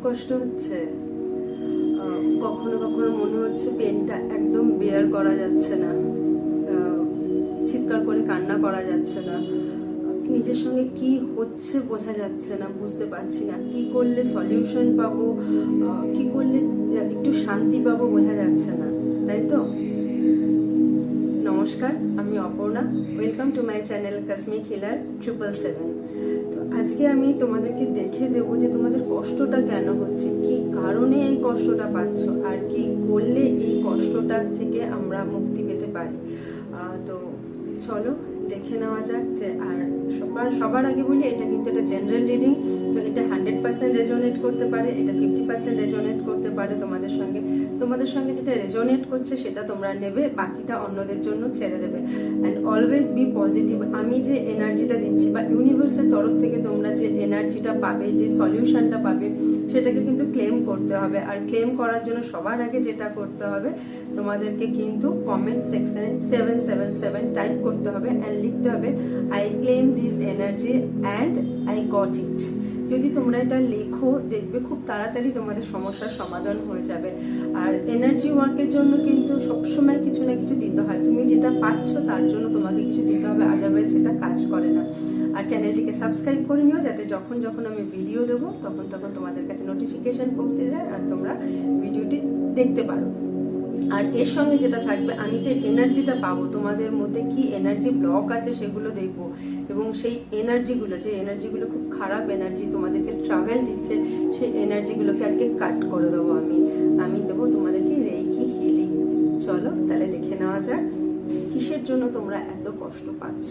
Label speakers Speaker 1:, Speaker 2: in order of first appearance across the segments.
Speaker 1: কষ্ট হচ্ছে, কখনো কখনো মনে হচ্ছে পেনটা একদম বেয়ার করা যাচ্ছে না, চিৎকার করে কান্না করা যাচ্ছে না, নিজের সঙ্গে কি হচ্ছে বোঝা যাচ্ছে না, বুঝতে পারছি না, কি করলে সলিউশন পাবো, কি করলে একটু শান্তি পাবো বোঝা যাচ্ছে না, তাই তো? নমস্কার, আমি Aparna. Welcome to my channel cosmic healer 777। তো আজকে আমি তোমাদেরকে দেখে দেবো যে তোমাদের কষ্টটা কেন হচ্ছে, কি কারণে এই কষ্টটা পাচ্ছ, আর কি করলে এই কষ্টটা থেকে আমরা মুক্তি পেতে পারি। তো চলো দেখে নেওয়া যাক। যে আর সবার আগে বলি, এটা কিন্তু একটা জেনারেল রিডিং, তো এটা 100% রেজোনেট করতে পারে, এটা 50% রেজোনেট করতে পারে তোমাদের সঙ্গে যেটা রেজোনেট করছে সেটা তোমরা নেবে, বাকিটা অন্যদের জন্য ছেড়ে দেবে। And always be positive. আমি যে এনার্জিটা দিচ্ছি বা ইউনিভার্সের তরফ থেকে তোমরা যে এনার্জিটা পাবে, যে সলিউশনটা পাবে, সেটাকে কিন্তু ক্লেম করতে হবে। আর ক্লেম করার জন্য সবার আগে যেটা করতে হবে, তোমাদেরকে কিন্তু কমেন্ট সেকশনে 777 টাইপ করতে হবে অ্যান্ড লিখতে হবে I claim this energy and I got it. যদি তোমরা এটা লেখো, দেখবে খুব তাড়াতাড়ি তোমাদের সমস্যার সমাধান হয়ে যাবে। আর এনার্জি ওয়ার্কের জন্য কিন্তু সবসময় কিছু না কিছু দিতে হয়। তুমি যেটা পাচ্ছ তার জন্য তোমাকে কিছু দিতে হবে, আদারওয়াইজ সেটা কাজ করে না। আর চ্যানেলটিকে সাবস্ক্রাইব করে নিও, যাতে যখন আমি ভিডিও দেবো তখন তোমাদের কাছে নোটিফিকেশন পৌঁছে যায় আর তোমরা ভিডিওটি দেখতে পারো। আর এর সঙ্গে যেটা থাকবে, আমি যে এনার্জিটা পাবো, তোমাদের মধ্যে কি এনার্জি ব্লক আছে সেগুলো দেখবো, এবং সেই এনার্জিগুলো খুব খারাপ এনার্জি তোমাদেরকে ট্রাভেল দিচ্ছে, সেই এনার্জিগুলোকে আজকে কাট করে দেবো। আমি দেবো তোমাদেরকে রেইকি হিলিং। চলো তাহলে দেখে নেওয়া যাক, কিসের জন্য তোমরা এত কষ্ট পাচ্ছ,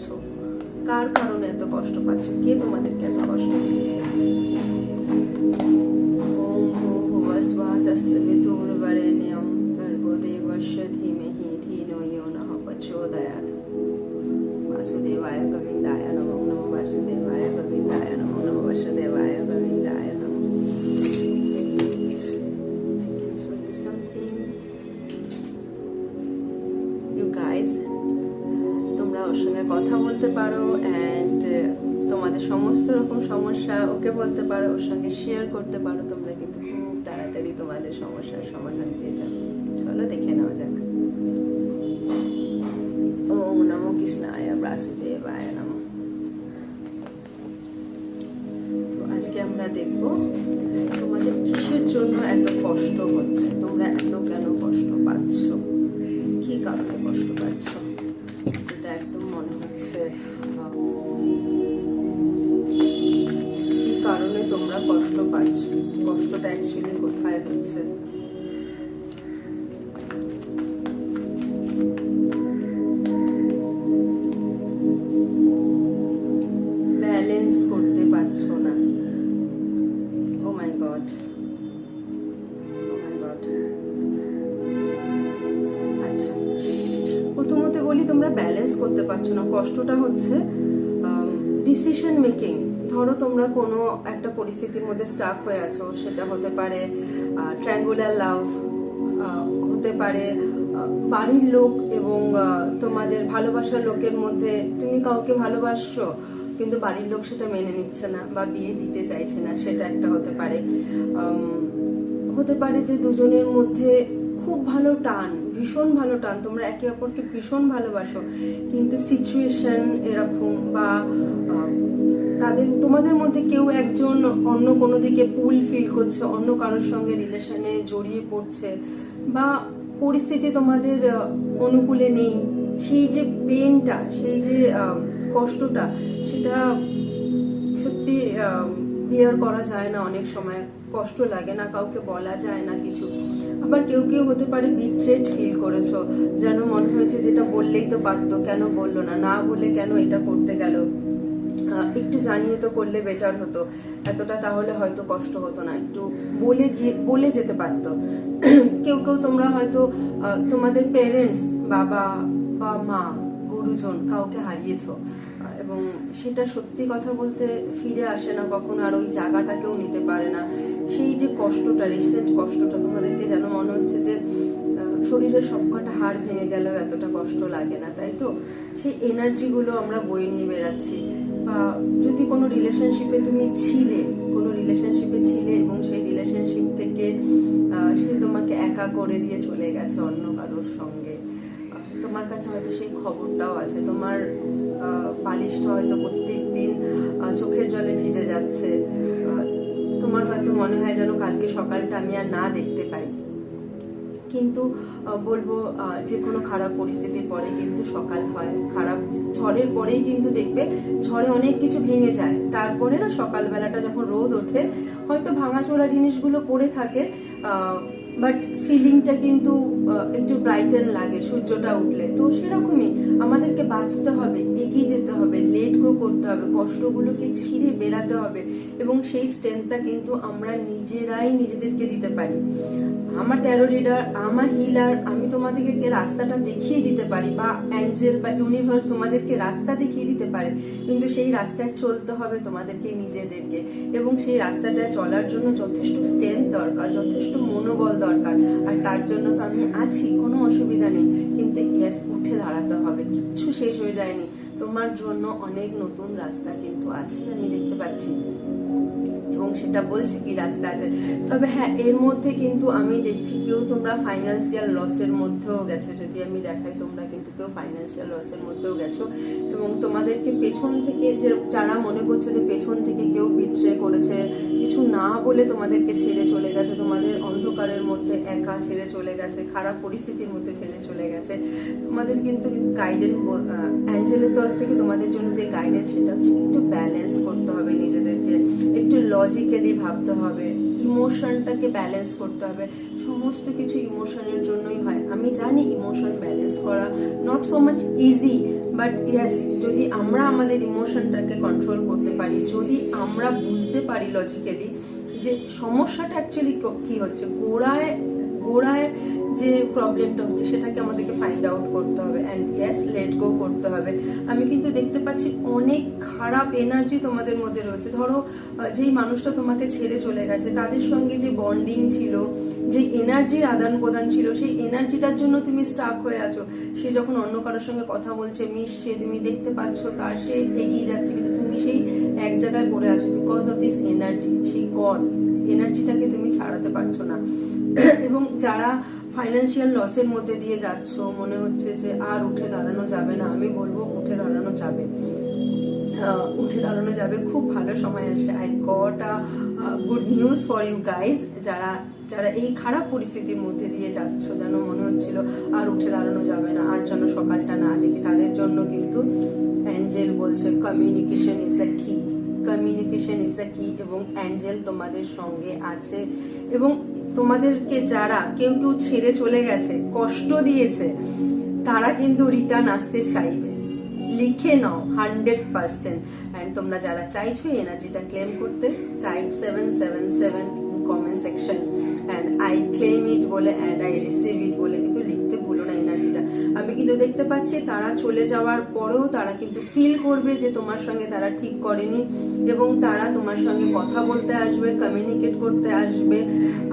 Speaker 1: কার কারণে এত কষ্ট পাচ্ছ, কে তোমাদেরকে এত কষ্ট দিচ্ছে। ওম ভুবঃ স্বাহা তস্য বিতুর্বরেণ্যং ভর্গো দেবস্য ধীমহি ধিयो यो नः प्रचोदयात्। वासुदेवाय गोविन्दाय नमो नमः, वासुदेवाय गोविन्दाय नमो नमः, वासुदेवाय गोविन्दाय नमः। You guys, তোমরা ওর সঙ্গে কথা বলতে পারো অ্যান্ড তোমাদের সমস্ত রকম সমস্যা ওকে বলতে পারো, ওর সঙ্গে শেয়ার করতে পারো। তোমরা কিন্তু খুব তাড়াতাড়ি তোমাদের সমস্যার সমাধান পেয়ে যাবে। চলো দেখে নেওয়া যাক। ওম নমো কৃষ্ণায় বাসুদেবায় নমঃ। তো আজকে আমরা দেখব তোমাদের কিসের জন্য এত কষ্ট হচ্ছে, তোমরা এত কেন কষ্ট পাচ্ছ, কি কারণে কষ্ট পাচ্ছ। যেটা একদম মনে হচ্ছে কি কারণে তোমরা কষ্ট পাচ্ছ, কষ্টটা অ্যাকচুয়ালি কোথায় হচ্ছে। ব্যালেন্স করতে পারছো না। ও মাই গড, আচ্ছা প্রথমত বলি, তোমরা ব্যালেন্স করতে পারছো না। কষ্টটা হচ্ছে ডিসিশন মেকিং। ধরো তোমরা কোনো একটা পরিস্থিতির মধ্যে স্টাক হয়ে আছো, সেটা হতে পারে ট্রায়াঙ্গুলার লাভ, হতে পারে বাড়ির লোক এবং তোমাদের ভালোবাসার লোকের মধ্যে, তুমি কাউকে ভালোবাসছো কিন্তু বাড়ির লোক সেটা মেনে নিচ্ছে না বা বিয়ে দিতে চাইছে না, সেটা একটা হতে পারে। হতে পারে যে দুজনের মধ্যে খুব ভালো টান, ভীষণ ভালো টান, তোমরা একে অপরকে ভীষণ ভালোবাসো, কিন্তু সিচুয়েশন এরকম, বা তোমাদের মধ্যে কেউ একজন অন্য কোনো দিকে পুল ফিল করছে, অন্য কারোর সঙ্গে রিলেশনে জড়িয়ে পড়ছে, বা পরিস্থিতি তোমাদের অনুকূলে নেই। সেই যে পেনটা, সেই যে কষ্টটা, সেটা সত্যি বিয়ার করা যায় না। অনেক সময় কষ্ট লাগে না, কাউকে বলা যায় না কিছু। আবার কেউ হতে পারে বিট্রেট ফিল করেছো, যেন মনে হয়েছে যেটা বললেই তো পারতো, কেন বললো না বলে কেন এটা করতে গেল, একটু জানিয়ে তো করলে বেটার হতো, এতটা তাহলে হয়তো কষ্ট হতো না, একটু বলে যেতে পারতো। কেউ তোমরা হয়তো তোমাদের পেরেন্টস, বাবা বা মা, গুরুজন কাউকে হারিয়েছো, এবং সেটা সত্যি কথা বলতে ফিরে আসে না কখনো, আর ওই জায়গাটাকেও নিতে পারে না। সেই যে কষ্টটা, রিসেন্ট কষ্টটা, তোমাদেরকে যেন মনে হচ্ছে যে শরীরের সবকটা হাড় ভেঙে গেলেও এতটা কষ্ট লাগে না, তাই তো? সেই এনার্জিগুলো আমরা বয়ে নিয়ে বেড়াচ্ছি। বা যদি কোনো রিলেশনশিপে তুমি ছিলে, এবং সেই রিলেশনশিপ থেকে সে তোমাকে একা করে দিয়ে চলে গেছে অন্য কারোর সঙ্গে, তোমার কাছে হয়তো সেই খবরটাও আছে, তোমার বালিশটা হয়তো প্রত্যেকদিন চোখের জলে ভিজে যাচ্ছে, তোমার হয়তো মনে হয় যেন কালকে সকালটা আমি আর না দেখতে পাই। কিন্তু বলবো যে কোনো খারাপ পরিস্থিতির পরে কিন্তু সকাল হয়, খারাপ ঝড়ের পরেই কিন্তু দেখবে ঝড়ে অনেক কিছু ভেঙে যায়, তারপরে না সকালবেলাটা যখন রোদ ওঠে হয়তো ভাঙাচোরা জিনিসগুলো পড়ে থাকে, বাট ফিলিংটা কিন্তু একটু ব্রাইটেন লাগে সূর্যটা উঠলে। তো সেরকমই আমাদেরকে বাঁচতে হবে, এগিয়ে যেতে হবে, লেট গো করতে হবে, কষ্টগুলোকে ছিঁড়ে বেরাতে হবে, এবং সেই স্ট্রেংথটা কিন্তু আমরা নিজেরাই নিজেদেরকে দিতে পারি। আমার ট্যারো রিডার, আমার হিলার, আমি তোমাদেরকে রাস্তাটা দেখিয়ে দিতে পারি, বা অ্যাঞ্জেল বা ইউনিভার্স তোমাদেরকে রাস্তা দেখিয়ে দিতে পারে, কিন্তু সেই রাস্তায় চলতে হবে তোমাদেরকে নিজেদেরকে, এবং সেই রাস্তাটায় চলার জন্য যথেষ্ট স্ট্রেংথ দরকার, যথেষ্ট মনোবল দরকার। আর তার জন্য তো আমি আছি, কোনো অসুবিধা নেই, কিন্তু ইয়েস, উঠে দাঁড়াতে হবে, কিচ্ছু শেষ হয়ে যায়নি, তোমার জন্য অনেক নতুন রাস্তা কিন্তু আছে, আমি দেখতে পাচ্ছি, এবং সেটা বলছি কি রাস্তা আছে। তবে হ্যাঁ, এর মধ্যে কিন্তু আমি দেখছি কেউ তোমরা ফাইন্যান্সিয়াল লসের মধ্যেও গেছো, যদি আমি দেখাই তোমরা কিন্তু কেউ ফাইন্যান্সিয়াল লসের মধ্যেও গেছো, এবং তোমাদেরকে পেছন থেকে যে যারা মনে করছো যে পেছন থেকে কেউ বিট্রে করেছে, কিছু না বলে তোমাদেরকে ছেড়ে চলে গেছে, তোমাদের অন্ধকারের মধ্যে একা ছেড়ে চলে গেছে, খারাপ পরিস্থিতির মধ্যে ফেলে চলে গেছে, তোমাদের কিন্তু গাইডেন্স অ্যাঞ্জেলের তরফ থেকে তোমাদের জন্য যে গাইডেন্স, সেটা হচ্ছে একটু ব্যালেন্স করতে হবে নিজেদেরকে, একটু লজিক্যালি ভাবতে হবে, ইমোশনটাকে ব্যালেন্স করতে হবে। সমস্ত কিছু ইমোশনের জন্যই হয়, আমি জানি ইমোশন ব্যালেন্স করা not so much easy, but yes, যদি আমরা আমাদের ইমোশনটাকে কন্ট্রোল করতে পারি, যদি আমরা বুঝতে পারি লজিক্যালি যে সমস্যাটা অ্যাকচুয়ালি কি হচ্ছে, গোড়ায় যে প্রবলেমটা হচ্ছে সেটাকে আমাদেরকে ফাইন্ড আউট করতে হবে, অ্যান্ড ইয়েস, লেট গো করতে হবে। আমি কিন্তু দেখতে পাচ্ছি অনেক খারাপ এনার্জি তোমাদের মধ্যে রয়েছে। ধরো যেই মানুষটা তোমাকে ছেড়ে চলে গেছে, তাদের সঙ্গে যে বন্ডিং ছিল, যে এনার্জির আদান প্রদান ছিল, সেই এনার্জিটার জন্য তুমি স্টাক হয়ে আছো। সে যখন অন্য কারোর সঙ্গে কথা বলছে, মিশছে, তুমি দেখতে পাচ্ছ তার সে এগিয়ে যাচ্ছে, কিন্তু তুমি সেই এক জায়গায় পড়ে আছো বিকজ অফ দিস এনার্জি, সেই গড এনার্জিটাকে তুমি ছাড়াতে পারছো না। এবং যারা ফাইন্যান্সিয়াল লসের মধ্যে দিয়ে যাচ্ছ, মনে হচ্ছে যে আর উঠে দাঁড়ানো যাবে না, আমি বলবো উঠে দাঁড়ানো যাবে, উঠে দাঁড়ানো যাবে, খুব ভালো সময় আসছে। I got a good news for you guys, যারা এই খারাপ পরিস্থিতির মধ্যে দিয়ে যাচ্ছ, যেন মনে হচ্ছিল আর উঠে দাঁড়ানো যাবে না, আর যেন সকালটা না দেখি, তাদের জন্য কিন্তু অ্যাঞ্জেল বলছে কমিউনিকেশন ইজ দ্য কি, কমিউনিকেশন ইজ দ্য কি, এবং অ্যাঞ্জেল তোমাদের সঙ্গে আছে, এবং তোমাদেরকে যারা কেউ ছেড়ে চলে গেছে, কষ্ট দিয়েছে, তারা কিন্তু রিটার্ন আসতে চাইবে, লিখে নাও 100%। অ্যান্ড তোমরা যারা চাইছো এনার্জিটা ক্লেম করতে, type 777 comment section, and I claim ইট বলে, অ্যান্ড আই রিসিভ ইট বলে কিন্তু লিখতে ভুলো না এনার্জিটা। আমি কিন্তু দেখতে পাচ্ছি তারা চলে যাওয়ার পরেও তারা কিন্তু ফিল করবে যে তোমার সঙ্গে তারা ঠিক করেনি, এবং তারা তোমার সঙ্গে কথা বলতে আসবে, কমিউনিকেট করতে আসবে।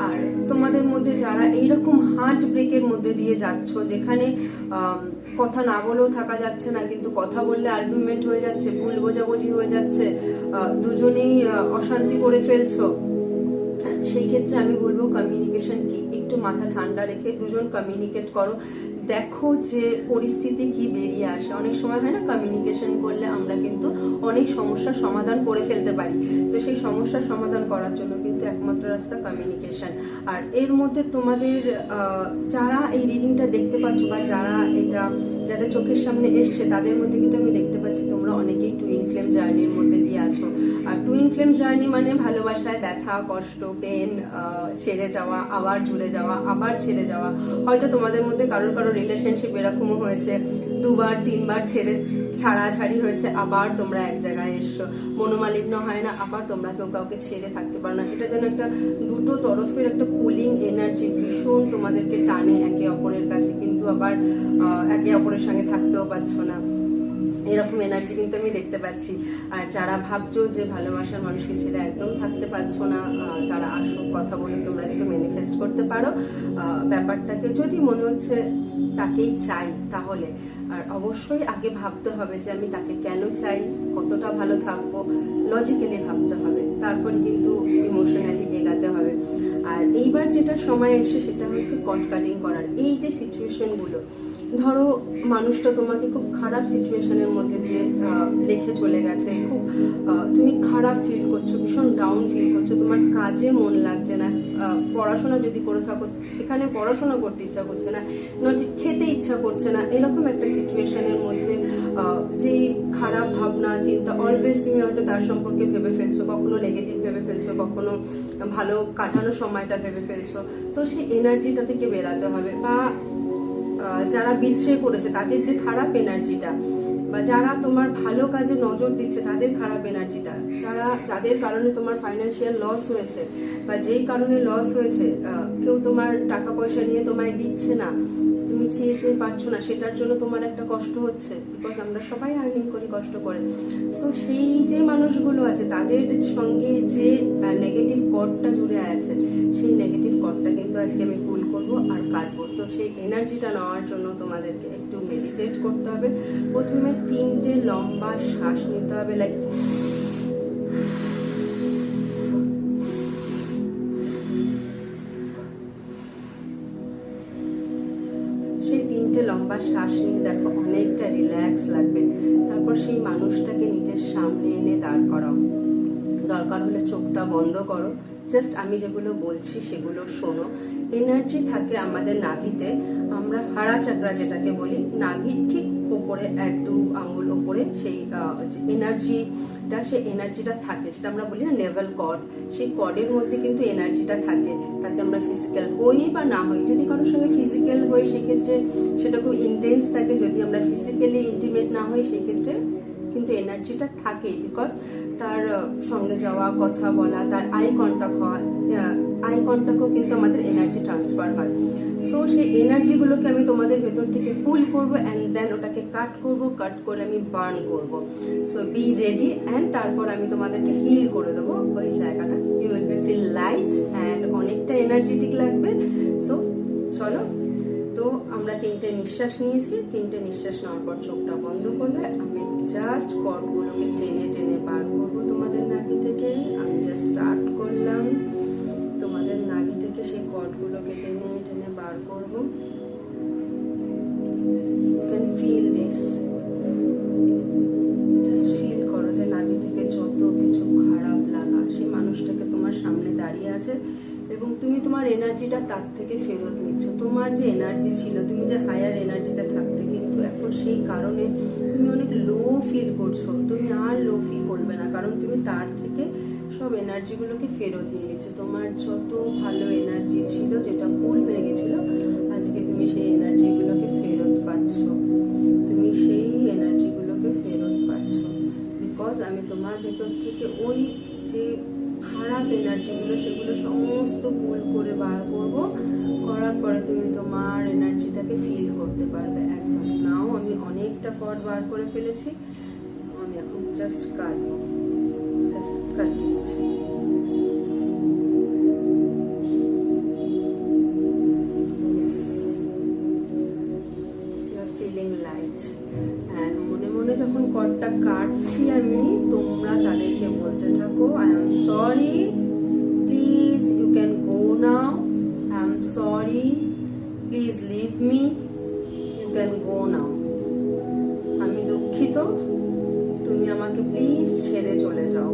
Speaker 1: আর তোমাদের মধ্যে যারা এইরকম হার্ট ব্রেকের মধ্যে দিয়ে যাচ্ছ, যেখানে কথা না বলেও থাকা যাচ্ছে না, কিন্তু কথা বললে আর্গুমেন্ট হয়ে যাচ্ছে, ভুল বোঝাবুঝি হয়ে যাচ্ছে, দুজনেই অশান্তি করে ফেলছো, সেই ক্ষেত্রে আমি বলবো কমিউনিকেশন কি, একটু মাথা ঠান্ডা রেখে দুজন কমিউনিকেট করো, দেখো যে পরিস্থিতি কি বেরিয়ে আসে। অনেক সময় হয় না, কমিউনিকেশন করলে আমরা কিন্তু অনেক সমস্যার সমাধান করে ফেলতে পারি, তো সেই সমস্যার সমাধান করার জন্য কিন্তু একমাত্র রাস্তা কমিউনিকেশন। আর এর মধ্যে তোমাদের যারা এই রিডিংটা দেখতে পাচ্ছ, বা যারা এটা যাদের চোখের সামনে এসছে, তাদের মধ্যে কিন্তু আমি দেখতে পাচ্ছি তোমরা অনেকেই টুইন ফ্লেম জার্নির মধ্যে দিয়ে আছো। আর টুইন ফ্লেম জার্নি মানে ভালোবাসায় ব্যথা, কষ্ট, পেন, ছেড়ে যাওয়া, আবার জুড়ে যাওয়া, আবার ছেড়ে যাওয়া। হয়তো তোমাদের মধ্যে কারোর রিলেশনশিপ এরকমও হয়েছে, 2বার 3বার ছাড়াছাড়ি হয়েছে, আবার তোমরা এক জায়গায় এসছো, মনোমালিন্য হয় না, আবার তোমরা কেউ কাউকে ছেড়ে থাকতে পারো না। এটা যেন একটা দুটো তরফের একটা পুলিং এনার্জি, ভীষণ তোমাদেরকে টানে একে অপরের কাছে, কিন্তু আবার একে অপরের সঙ্গে থাকতেও পারছো না, এরকম এনার্জি কিন্তু আমি দেখতে পাচ্ছি। আর যারা ভাবছো যে ভালোবাসার মানুষকে ছেড়ে একদম থাকতে পারছো না, তারা আসুক, কথা বলে তোমরা কিন্তু ম্যানিফেস্ট করতে পারো ব্যাপারটাকে। যদি মনে হচ্ছে তাকেই চাই তাহলে, আর অবশ্যই আগে ভাবতে হবে যে আমি তাকে কেন চাই, কতটা ভালো থাকবো, লজিক্যালি ভাবতে হবে, তারপরে কিন্তু ইমোশনালি এগাতে হবে। আর এইবার যেটা সময় এসে সেটা হচ্ছে কট কাটিং করার। এই যে সিচুয়েশনগুলো, ধরো মানুষটা তোমাকে খুব খারাপ সিচুয়েশনের মধ্যে দিয়ে রেখে চলে গেছে, খুব তুমি খারাপ ফিল করছো, ভীষণ ডাউন ফিল করছো, তোমার কাজে মন লাগছে না, পড়াশোনা যদি করে থাকো এখানে পড়াশোনা করতে ইচ্ছা করছে না, ঠিক খেতে ইচ্ছা করছে না, এরকম একটা সিচুয়েশনের মধ্যে যে খারাপ ভাবনা চিন্তা অলওয়েজ তুমি হয়তো তার সম্পর্কে ভেবে ফেলছো, কখনো নেগেটিভ ভেবে ফেলছো, কখনো ভালো কাটানো সময়টা ভেবে ফেলছো। তো সেই এনার্জিটা থেকে বেরাতে হবে। বা যারা বিট্রে করেছে তাদের যে খারাপ এনার্জিটা, বা যারা তোমার ভালো কাজে নজর দিচ্ছে তাদের খারাপ এনার্জিটা, যাদের কারণে তোমার ফাইন্যান্সিয়াল লস হয়েছে, বা যেই কারণে লস হয়েছে, কেউ তোমার টাকা পয়সা নিয়ে তোমায় দিচ্ছে না, তুমি চেয়ে চেয়ে পাচ্ছ না, সেটার জন্য তোমার একটা কষ্ট হচ্ছে, বিকজ আমরা সবাই আর্নিং করি কষ্ট করে। সো সেই যে মানুষগুলো আছে তাদের সঙ্গে যে নেগেটিভ কর্ডটা জুড়ে আছে, সেই নেগেটিভ কর্ডটা কিন্তু আজকে আমি পুল করবো আর কাটবো। তো সেই এনার্জিটা নেওয়ার জন্য তোমাদেরকে একটু মেডিটেট করতে হবে। প্রথমে 3টে লম্বা শ্বাস নিতে হবে, লাইক সেই 3টে লম্বা শ্বাস নিয়ে দেখো অনেকটা রিল্যাক্স লাগবে। তারপর সেই মানুষটাকে নিজের সামনে এনে দাঁড় করাও, দরকার হলে চোখটা বন্ধ করো, জাস্ট আমি যেগুলো বলছি সেগুলো শোনো। এনার্জি থাকে আমাদের নাভিতে, আমরা হাড়া চাকরা যেটাকে বলি, নাভির ঠিক ওপরে 1-2 আঙ্গুল ওপরে সেই এনার্জিটা, সেই এনার্জিটা থাকে, সেটা আমরা বলি না নেভাল কর্ড। সেই কর্ডের মধ্যে কিন্তু এনার্জিটা থাকে, তাতে আমরা ফিজিক্যাল হই বা না হই। যদি কারোর সঙ্গে ফিজিক্যাল হই সেক্ষেত্রে সেটা খুব ইন্টেন্স থাকে, যদি আমরা ফিজিক্যালি ইন্টিমেট না হই সেক্ষেত্রে কিন্তু এনার্জিটা থাকে, বিকজ তার সঙ্গে যাওয়া, কথা বলা, তার আই কন্ট্যাক্ট হওয়া, আই কন্ট্যাক্টও কিন্তু আমাদের এনার্জি ট্রান্সফার হয়। সো সেই এনার্জিগুলোকে আমি তোমাদের ভেতর থেকে পুল করবো অ্যান্ড দেন ওটাকে কাট করে আমি বার্ন করব। সো বি রেডি, অ্যান্ড তারপর আমি তোমাদেরকে হিল করে দেবো ওই জায়গাটা। You will be feel light and অনেকটা এনার্জেটিক লাগবে। সো চলো, তো আমরা 3টে নিঃশ্বাস নিয়েছি, 3টে নিঃশ্বাস নেওয়ার পর চোখটা বন্ধ করবে। আমি জাস্ট কর্ডগুলোকে টেনে টেনে বার করবো তোমাদের নাভি থেকে। আমি জাস্ট স্টার্ট করলাম, তোমাদের নাভি থেকে সেই কর্ডগুলোকে টেনে টেনে বার করবো। You can feel this, just feel করো যে নাভি থেকে যত কিছু খারাপ লাগা, সেই মানুষটাকে তোমার সামনে দাঁড়িয়ে আছে এবং তুমি তোমার এনার্জিটা তার থেকে ফেরত নিচ্ছ। তোমার যে এনার্জি ছিল, তুমি যে হায়ার এনার্জিতে থাকতে, কিন্তু এখন সেই কারণে তুমি অনেক লো ফিল করছো। তুমি আর লো ফিল করবে না, কারণ তুমি তার থেকে সব এনার্জিগুলোকে ফেরত নিয়ে নিচ্ছ। তোমার যত ভালো এনার্জি ছিল, যেটা ফুল হয়ে গেছিল, আজকে তুমি সেই এনার্জিগুলোকে ফেরত পাচ্ছ। তুমি সেই এনার্জিগুলোকে ফেরত পাচ্ছ, বিকজ আমি তোমার ভেতর থেকে ওই যে খারাপ এনার্জিগুলো, সেগুলো সমস্ত পুল করে বার করবো। করার পরে তুমি তোমার এনার্জিটাকে ফিল করতে পারবে একদম। নাও আমি অনেকটা কর্ড বার করে ফেলেছি, আমি এখন জাস্ট কাটবো, just cut it. Yes, you are feeling light. And মনে মনে যখন কর্ডটা কাটছি আমি, তোমরা তাদেরকে বলতে থাকো, I am sorry, please you can go now, I am sorry, please leave me, you can go now. আমি দুঃখিত, তুমি আমাকে প্লিজ ছেড়ে চলে যাও।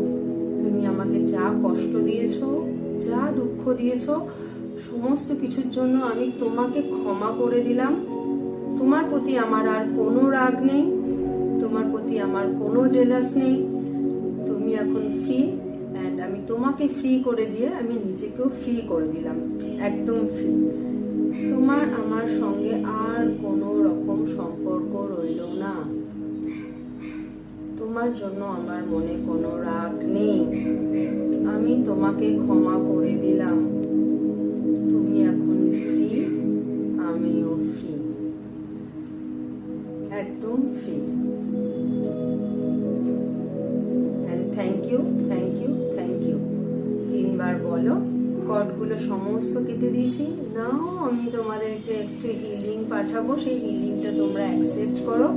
Speaker 1: তুমি আমাকে যা কষ্ট দিয়েছো, যা দুঃখ দিয়েছো, সমস্ত কিছুর জন্য আমি তোমাকে ক্ষমা করে দিলাম। তোমার প্রতি আমার আর কোনো রাগ নেই, তোমার প্রতি আমার কোনো জেলাস নেই। তুমি এখন ফ্রি, অ্যান্ড আমি তোমাকে ফ্রি করে দিয়ে আমি নিজেকেও ফ্রি করে দিলাম, একদম ফ্রি। তোমার আমার সঙ্গে আর কোনো রকম সম্পর্ক রইল না। তোমার জন্য আমার মনে কোনো রাগ নেই। আমি তোমাকে ক্ষমা করে দিলাম। তুমি এখন ফ্রি, আমিও ফ্রি, একদম free. And thank you, thank you, thank you 3বার বলো। কর্ডগুলো সমস্ত কেটে দিয়েছি। নাও আমি তোমাদেরকে একটু হিলিং পাঠাবো, সেই হিলিংটা তোমরা অ্যাকসেপ্ট করো।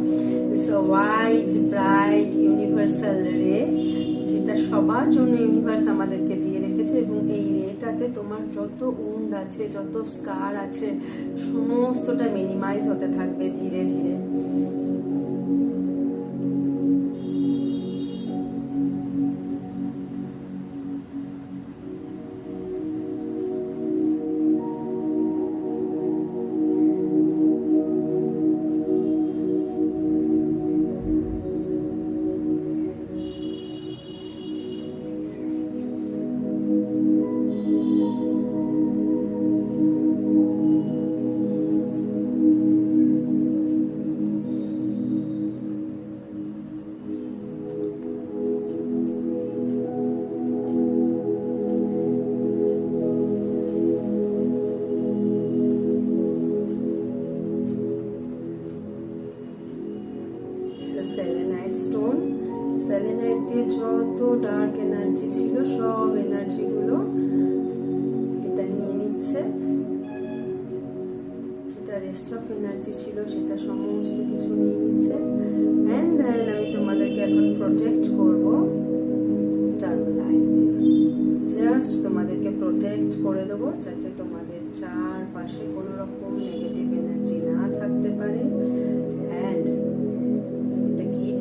Speaker 1: It's a white bright universal রে, যেটা সবার জন্য ইউনিভার্স আমাদেরকে দিয়ে রেখেছে, এবং এই রেটাতে তোমার যত উন্ড আছে, যত স্কার আছে, সমস্তটা মিনিমাইজ হতে থাকবে ধীরে ধীরে। সেলেনাইট স্টোন, সেলেনাইট দিয়ে যত ডার্ক এনার্জি ছিল সব এনার্জি গুলো এটা নিয়ে নিচ্ছে, যেটা রেস্ট অফ এনার্জি ছিল সেটা সমস্ত কিছু নিয়ে নিচ্ছে। এন্ড দেন আমি তোমাদেরকে এখন প্রোটেক্ট করব টার্ম লাইন দিয়ে, জাস্ট তোমাদেরকে প্রোটেক্ট করে দেবো যাতে তোমাদের চারপাশে কোনো রকম নেগেটিভ এনার্জি না থাকতে পারে। অ্যান্ড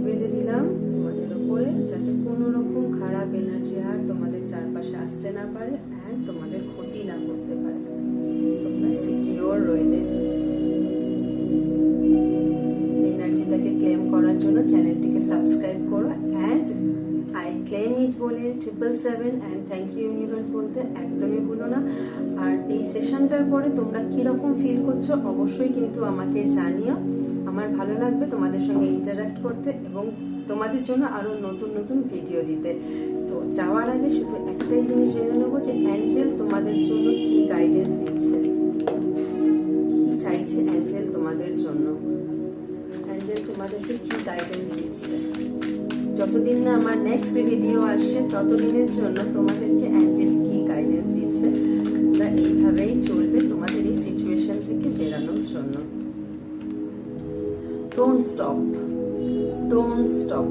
Speaker 1: বেঁধে দিলাম তোমাদের উপরে, যাতে কোনো রকম খারাপ এনার্জি আর তোমাদের চারপাশে আসতে না পারে অ্যান্ড তোমাদের ক্ষতি না করতে পারে, তোমরা সিকিউর রইলে। এনার্জিটাকে ক্লেম করার জন্য চ্যানেলটিকে সাবস্ক্রাইব করো, অ্যান্ড আই ক্লেম ইট বলে 777 অ্যান্ড থ্যাংক ইউ ইউনিভার্স বলতে একদমই ভুলো না। আর এই সেশনটার পরে তোমরা কিরকম ফিল করছো অবশ্যই কিন্তু আমাকে জানিও, আমার ভালো লাগবে তোমাদের সঙ্গে ইন্টারঅ্যাক্ট করতে এবং তোমাদের জন্য আরো নতুন নতুন ভিডিও দিতে। তো যাওয়ার আগে শুধু একটাই জিনিস জেনে নেবো যে অ্যাঞ্জেল তোমাদের জন্য কি গাইডেন্স দিচ্ছে, কি চাইছে অ্যাঞ্জেল তোমাদের জন্য, অ্যাঞ্জেল তোমাদেরকে কি গাইডেন্স দিচ্ছে। যতদিন না আমার নেক্সট ভিডিও আসছে ততদিনের জন্য তোমাদেরকে অ্যাঞ্জেল কি গাইডেন্স দিচ্ছে, তোমরা এইভাবেই চলবে তোমাদের এই সিচুয়েশন থেকে বেরানোর জন্য। Don't stop, don't stop,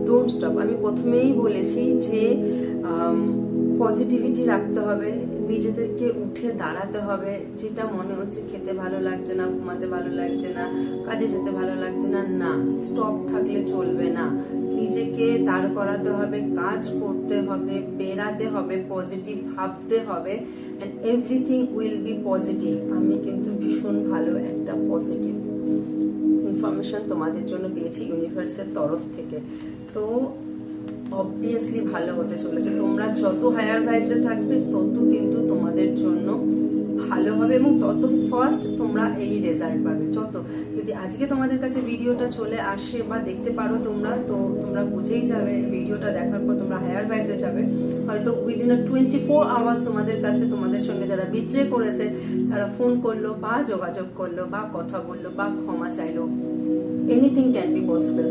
Speaker 1: don't stop. আমি প্রথমেই বলেছি যে পজিটিভিটি রাখতে হবে, নিজেদেরকে উঠে দাঁড়াতে হবে। যেটা মনে হচ্ছে খেতে ভালো লাগছে না, ঘুমাতে ভালো লাগছে না, কাজে যেতে ভালো লাগছে না, না স্টপ থাকলে চলবে না। নিজেকে দাঁড় করাতে হবে, কাজ করতে হবে, বেরাতে হবে, পজিটিভ ভাবতে হবে, and everything will be positive. আমি কিন্তু ভীষণ ভালো একটা পজিটিভ ইনফরমেশন তোমাদের জন্য পেয়েছি ইউনিভার্সের তরফ থেকে। তো অবভিয়াসলি ভালো হতে চলেছে। তোমরা যত হায়ার ভাইবসে থাকবে তত কিন্তু তোমাদের জন্য ভালো হবে এবং তত ফার্স্ট তোমরা এই রেজাল্ট পাবে। যত যদি আজকে তোমাদের কাছে ভিডিওটা চলে আসে বা দেখতে পারো তোমরা, তো তোমরা বুঝেই যাবে ভিডিওটা দেখার পর তোমরা হায়ার ভাইবসে যাবে। হয়তো উইদিন 24 আওয়ার্স তোমাদের কাছে, তোমাদের সঙ্গে যারা বিট্রে করেছে তারা ফোন করলো বা যোগাযোগ করলো বা কথা বললো বা ক্ষমা চাইলো, anything can be possible.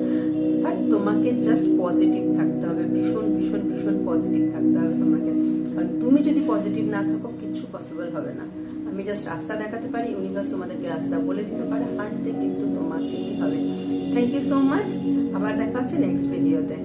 Speaker 1: But তোমাকে জাস্ট পজিটিভ থাকতে হবে, ভীষণ ভীষণ ভীষণ পজিটিভ থাকতে হবে তোমাকে। কারণ তুমি যদি পজিটিভ না থাকো কিচ্ছু পসিবল হবে না। আমি জাস্ট রাস্তা দেখাতে পারি, ইউনিভার্স তোমাদেরকে রাস্তা বলে দিতে পারে, হাঁটতে কিন্তু তোমাকেই হবে। থ্যাংক ইউ সো মাচ, আবার দেখা হচ্ছে নেক্সট ভিডিওতে।